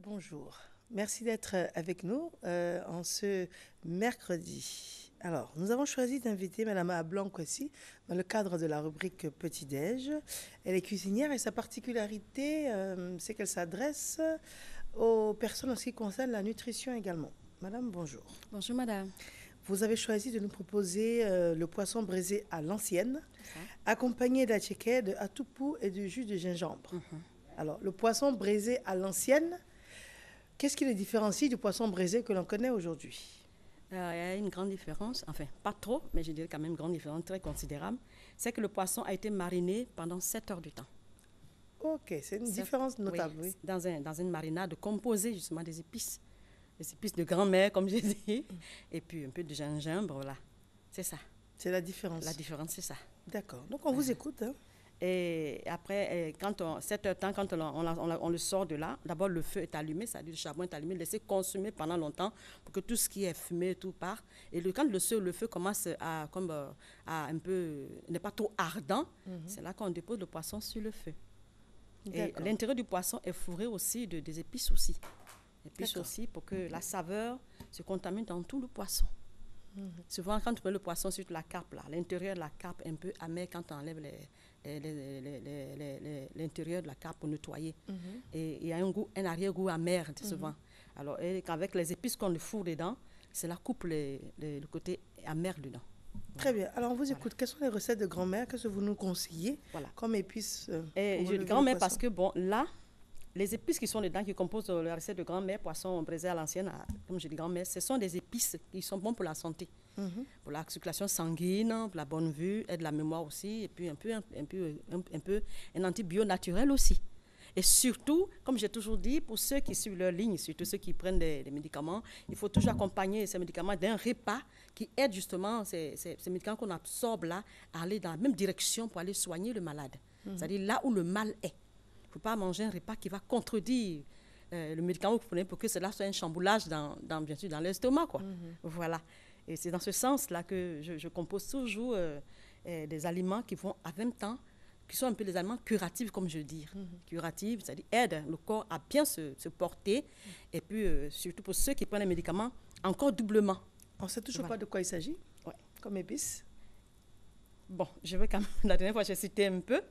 Bonjour. Merci d'être avec nous en ce mercredi. Alors, nous avons choisi d'inviter Madame Ablanc aussi dans le cadre de la rubrique Petit-Déj. Elle est cuisinière et sa particularité, c'est qu'elle s'adresse aux personnes en ce qui concerne la nutrition également. Madame, bonjour. Bonjour madame. Vous avez choisi de nous proposer le poisson braisé à l'ancienne, accompagné d'attiéké, de atoupou et de jus de gingembre. Alors, le poisson braisé à l'ancienne, qu'est-ce qui le différencie du poisson braisé que l'on connaît aujourd'hui? Il y a une grande différence, enfin pas trop, mais je dirais quand même une grande différence très considérable. C'est que le poisson a été mariné pendant 7 heures de temps. Ok, c'est une différence notable, oui. Dans une marinade composée justement des épices de grand-mère, comme j'ai dit, et puis un peu de gingembre, voilà. C'est ça. C'est la différence. La différence, c'est ça. D'accord. Donc on vous écoute. Hein. Et après, quand 7 heures de temps, quand on le sort de là, d'abord le feu est allumé, c'est-à-dire le charbon est allumé, laissé consumer pendant longtemps pour que tout ce qui est fumé, tout part. Et quand le feu commence à un peu, n'est pas trop ardent, c'est là qu'on dépose le poisson sur le feu. Et l'intérieur du poisson est fourré aussi des épices aussi. Épices aussi pour que la saveur se contamine dans tout le poisson. Souvent, quand tu mets le poisson sur la carpe, là, l'intérieur de la carpe est un peu amer quand tu enlèves l'intérieur de la carpe pour nettoyer. Et il y a un arrière-goût amer, souvent. Alors, avec les épices qu'on le fourre dedans, cela coupe le côté amer dedans. Très bien. Alors, on vous écoute. Quelles sont les recettes de grand-mère? Qu'est-ce que vous nous conseillez comme épices je dis grand-mère parce que, bon, là, les épices qui sont dedans, qui composent la recette de grand-mère, poisson braisé à l'ancienne, comme je dis grand-mère, ce sont des épices qui sont bons pour la santé, pour la circulation sanguine, pour la bonne vue, et de la mémoire aussi, et puis un antibio naturel aussi. Et surtout, comme j'ai toujours dit, pour ceux qui suivent leur ligne, surtout ceux qui prennent des médicaments, il faut toujours accompagner ces médicaments d'un repas qui aide justement ces médicaments qu'on absorbe là à aller dans la même direction pour aller soigner le malade. C'est-à-dire là où le mal est. Il ne faut pas manger un repas qui va contredire le médicament que vous prenez pour que cela soit un chamboulage bien sûr, dans l'estomac, quoi. Voilà. Et c'est dans ce sens-là que je compose toujours des aliments qui vont en même temps, qui sont un peu des aliments curatifs, comme je dis. Curatifs, c'est-à-dire aident le corps à bien se porter. Et puis, surtout pour ceux qui prennent les médicaments, encore doublement. On ne sait toujours pas de quoi il s'agit, comme épices. Bon, je vais quand même, la dernière fois, j'ai cité un peu.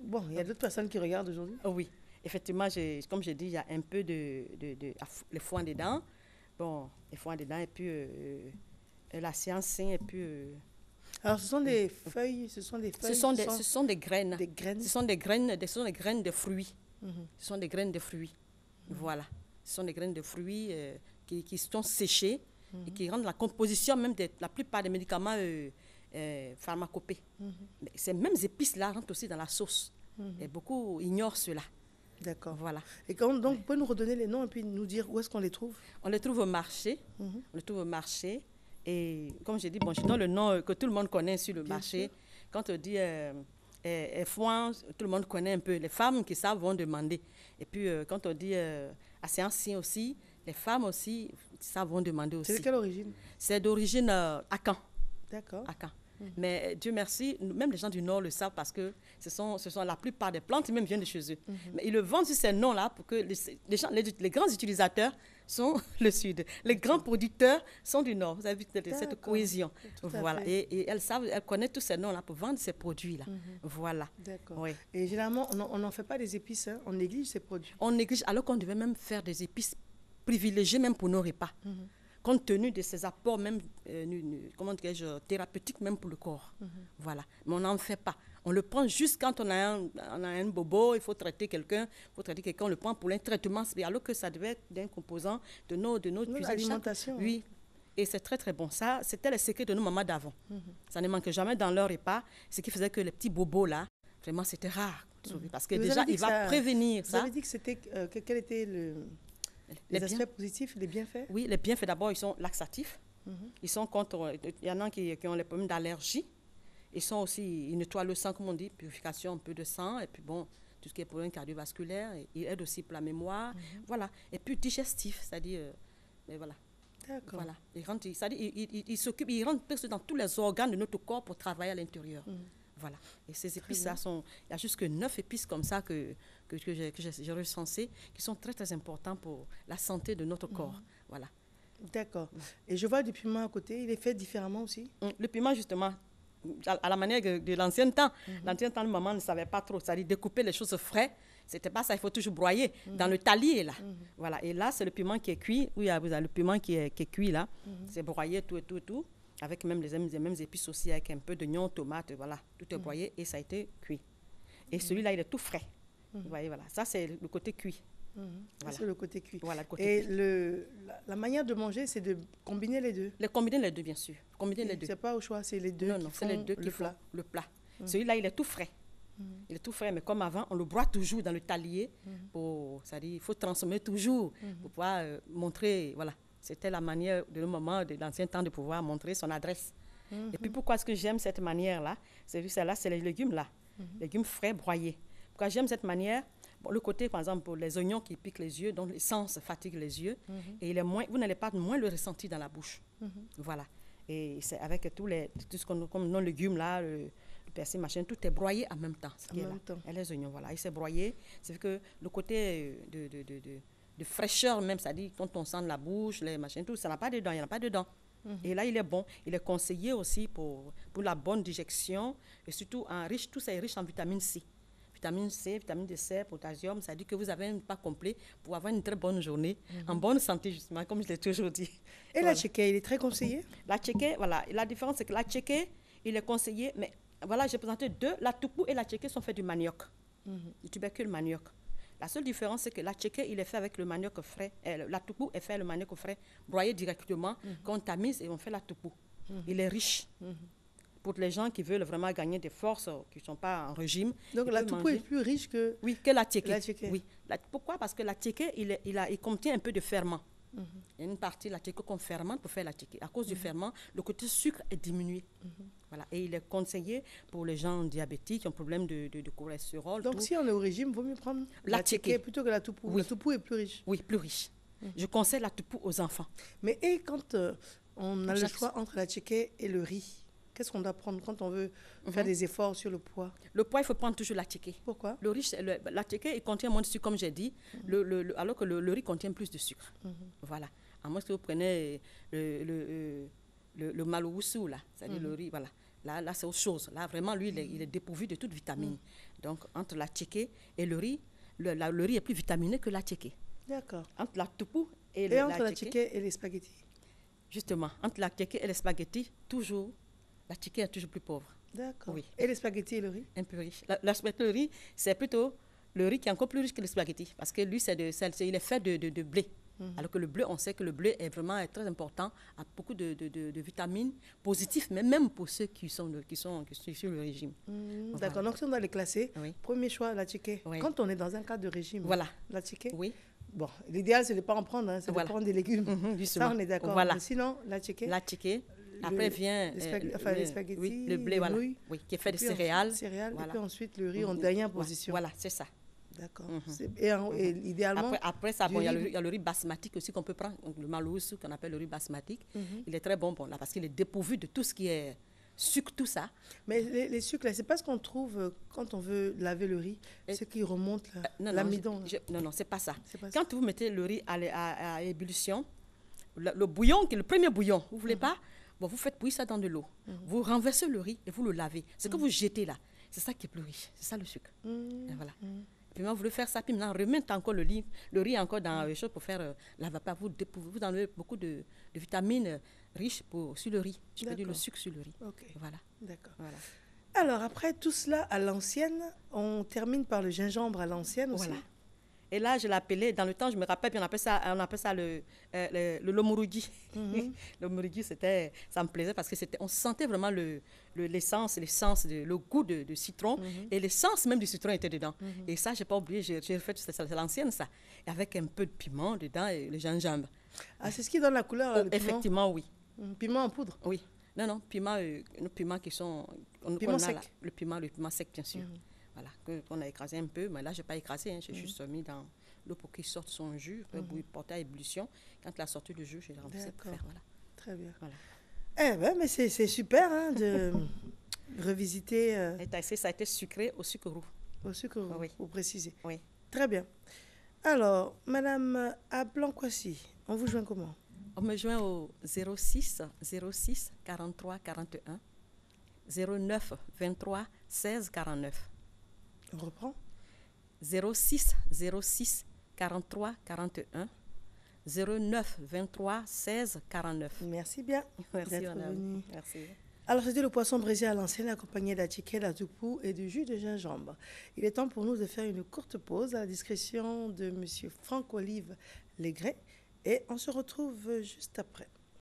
Bon, il y a d'autres personnes qui regardent aujourd'hui. Oh oui, effectivement, comme j'ai dit, il y a un peu les foins dedans. Bon, les foins dedans, et puis la science, et puis... Alors, ce sont des feuilles, ce sont des feuilles... Ce sont des graines. Des graines. Ce sont des graines de fruits. Ce sont des graines de fruits. Voilà. Ce sont des graines de fruits qui sont séchées et qui rendent la composition même de la plupart des médicaments pharmacopées. Ces mêmes épices-là rentrent aussi dans la sauce. Et beaucoup ignorent cela. D'accord. Voilà. Et donc, vous pouvez nous redonner les noms et puis nous dire où est-ce qu'on les trouve? On les trouve au marché. On les trouve au marché. Et comme j'ai dit, bon, je donne le nom que tout le monde connaît sur le marché. Quand on dit foin, tout le monde connaît un peu. Les femmes qui savent vont demander. Et puis, quand on dit assez ancien aussi, les femmes aussi, ça vont demander aussi. C'est de quelle origine? C'est d'origine Akan. D'accord. Akan. Mais Dieu merci, même les gens du Nord le savent parce que ce sont la plupart des plantes qui même viennent de chez eux. Mais ils le vendent sur ces noms-là pour que les grands utilisateurs sont le Sud. Les grands producteurs sont du Nord. Vous avez vu cette cohésion. Voilà. Et elles connaissent tous ces noms-là pour vendre ces produits-là. Voilà. D'accord. Oui. Et généralement, on n'en fait pas des épices, hein? On néglige ces produits. On néglige alors qu'on devait même faire des épices privilégiées même pour nos repas. Compte tenu de ces apports même, thérapeutiques même pour le corps. Voilà. Mais on n'en fait pas. On le prend juste quand on a un bobo, il faut traiter quelqu'un, on le prend pour un traitement, alors que ça devait être d'un composant de notre alimentation. Oui. Et c'est très, très bon. Ça, c'était le secret de nos mamans d'avant. Ça ne manquait jamais dans leur repas, ce qui faisait que les petits bobos là, vraiment, c'était rare. Parce que déjà, il va prévenir ça. Vous avez dit que c'était, quel était les aspects positifs, les bienfaits? Oui, les bienfaits, d'abord, ils sont laxatifs. Ils sont contre... Il y en a qui ont les problèmes d'allergie. Ils nettoient le sang, comme on dit, purification un peu de sang. Et puis bon, tout ce qui est problème cardiovasculaire. Ils aident aussi pour la mémoire. Voilà. Et puis digestif, c'est-à-dire... mais voilà. D'accord. Voilà. Ils rentrent presque dans tous les organes de notre corps pour travailler à l'intérieur. Voilà. Et ces épices-là il y a jusque 9 épices comme ça que j'ai recensées, qui sont très, très importantes pour la santé de notre corps. Voilà. D'accord. Et je vois du piment à côté, il est fait différemment aussi? Le piment, justement, à la manière de l'ancien temps. L'ancien temps, maman ne savait pas trop. C'est-à-dire découper les choses frais. C'était pas ça, il faut toujours broyer dans le talier, là. Voilà. Et là, c'est le piment qui est cuit. Oui, vous avez le piment qui est cuit, là. C'est broyé, tout, avec même les mêmes épices aussi, avec un peu d'oignon, tomate, voilà. Tout est broyé et ça a été cuit. Et celui-là, il est tout frais. Vous voyez, voilà. Ça, c'est le côté cuit. Voilà. C'est le côté cuit. Voilà, le côté et cuit. La manière de manger, c'est de combiner les deux. Combiner les deux, bien sûr. Combiner les deux. C'est pas au choix, c'est les deux non, c'est les deux qui font le plat. Celui-là, il est tout frais. Il est tout frais, mais comme avant, on le broie toujours dans le talier. C'est-à-dire, il faut transformer toujours pour pouvoir montrer, voilà. C'était la manière de nos mamans de l'ancien temps de pouvoir montrer son adresse. Et puis, pourquoi est-ce que j'aime cette manière-là? C'est les légumes-là, légumes frais broyés. Pourquoi j'aime cette manière? Bon, le côté, par exemple, pour les oignons qui piquent les yeux, donc l'essence fatigue les yeux, et vous n'allez pas moins le ressentir dans la bouche. Voilà. Et c'est avec tout ce qu'on comme nos légumes là, le persil, machin, tout est broyé en même temps. Et les oignons, voilà. Et c'est broyé. C'est que le côté de fraîcheur même, c'est-à-dire quand on sent la bouche, les machins, tout, ça n'a pas dedans, il n'y en a pas dedans. Et là, il est bon. Il est conseillé aussi pour la bonne digestion et surtout tout ça est riche en vitamine C. Vitamine C, vitamine D, potassium, ça dit que vous avez un pas complet pour avoir une très bonne journée, en bonne santé justement, comme je l'ai toujours dit. Et voilà. La tchéké, il est très conseillé? La tchéké, voilà. La différence, c'est que la tchéké, il est conseillé, mais voilà, j'ai présenté deux. La toupou et la tchéké sont faits du manioc, du tubercule manioc. La seule différence, c'est que la tchéké, il est fait avec le manioc frais. La toupou est fait avec le manioc frais, broyé directement, qu'on tamise et on fait la toupou. Il est riche. Pour les gens qui veulent vraiment gagner des forces, qui ne sont pas en régime. Donc la toupou est plus riche que... Oui, que la tchéké. Oui. Pourquoi? Parce que la tchéké, il contient un peu de ferment. Il y a une partie de la tchéké qu'on fermente pour faire la tchéké. À cause du ferment, le côté sucre est diminué. Voilà. Et il est conseillé pour les gens diabétiques qui ont problème de cholestérol. Donc si on est au régime, il vaut mieux prendre la tchéké plutôt que la toupou. Oui. La toupou est plus riche. Oui, plus riche. Je conseille la toupou aux enfants. Mais quand on a le choix entre la tchéké et le riz, qu'est-ce qu'on doit prendre quand on veut faire des efforts sur le poids? Le poids, il faut prendre toujours la tchéké. Pourquoi? La tchéké, il contient moins de sucre, comme j'ai dit, alors que le riz contient plus de sucre. Voilà. À moins que vous prenez le maloussou, là, c'est-à-dire le riz, voilà. Là, c'est autre chose. Là, vraiment, lui, il est dépourvu de toute vitamine. Donc, entre la tchéké et le riz, le riz est plus vitaminé que la tchéké. D'accord. Entre la toupou et entre la tchéké et les spaghettis? Justement, entre la tchéké et les spaghettis, toujours... La tchéké est toujours plus pauvre. D'accord. Oui. Et les spaghettis et le riz? Un peu riche. Le riz, c'est plutôt le riz qui est encore plus riche que les spaghettis. Parce que lui, il est fait de blé. Alors que le blé, on sait que le blé est vraiment très important, a beaucoup de vitamines positives, mais même pour ceux qui sont sur le régime. D'accord. Donc, si on doit les classer, premier choix, la tchéké. Quand on est dans un cadre de régime, la tchéké. Oui. Bon, l'idéal, c'est de ne pas en prendre, c'est de prendre des légumes. Ça, on est d'accord. Voilà. Mais sinon, la tchéké. La tchéké. Après vient les spaghettis, le blé, voilà. Oui, qui est fait de céréales. Voilà. Et puis ensuite, le riz en dernière position. Voilà, c'est ça. D'accord. Et idéalement... Après ça, il y a le riz basmatique aussi qu'on peut prendre, le maloussou qu'on appelle le riz basmatique. Il est très bon là, parce qu'il est dépourvu de tout ce qui est sucre, tout ça. Mais les sucres, c'est pas ce qu'on trouve quand on veut laver le riz, c'est qui remonte l'amidon. Non, c'est pas ça. Quand vous mettez le riz à ébullition, le bouillon, qui est le premier bouillon, vous voulez pas? Bon, vous faites bouillir ça dans de l'eau. Vous renversez le riz et vous le lavez. Ce que vous jetez là, c'est ça qui est plus riche. C'est ça le sucre. Et voilà. Puis maintenant, vous voulez faire ça, puis maintenant, remettez encore le riz encore dans les choses pour faire la vapeur. Vous enlevez beaucoup de vitamines riches sur le riz. Je peux dire le sucre sur le riz. Okay. Voilà. D'accord. Voilà. Alors, après tout cela à l'ancienne, on termine par le gingembre à l'ancienne aussi. Voilà. Et là, je l'appelais, dans le temps, je me rappelle, puis on appelle ça le lomouroudi. Le lomouroudi, ça me plaisait parce que on sentait vraiment l'essence, le goût de citron. Et l'essence même du citron était dedans. Et ça, je n'ai pas oublié, j'ai refait, c'est l'ancienne, ça. Et avec un peu de piment dedans et le gingembre. Ah, c'est ce qui donne la couleur, le piment? Effectivement, oui. Piment en poudre? Oui. Non, piment qui sont... Piment sec? Le piment sec, bien sûr. Voilà, qu'on a écrasé un peu, mais là, je n'ai pas écrasé, j'ai juste mis dans l'eau pour qu'il sorte son jus, porter à ébullition. Quand il a sorti le jus, je l'ai renversé pour faire, voilà. Très bien. Voilà. Eh bien, mais c'est super revisiter. Ça a été sucré au sucre roux. Au sucre roux, Oui. vous précisez. Oui. Très bien. Alors, Madame Ablankwassi, on vous joint comment? On me joint au 06 43 41 09 23 16 49. On reprend? 06 43 41 09 23 16 49. Merci bien. Merci, d'être madame. venue. Merci. Alors, c'était le poisson braisé à l'ancienne accompagné d'attiqué, d'atoupou et de jus de gingembre. Il est temps pour nous de faire une courte pause à la discrétion de M. Franck Olive Legret et on se retrouve juste après.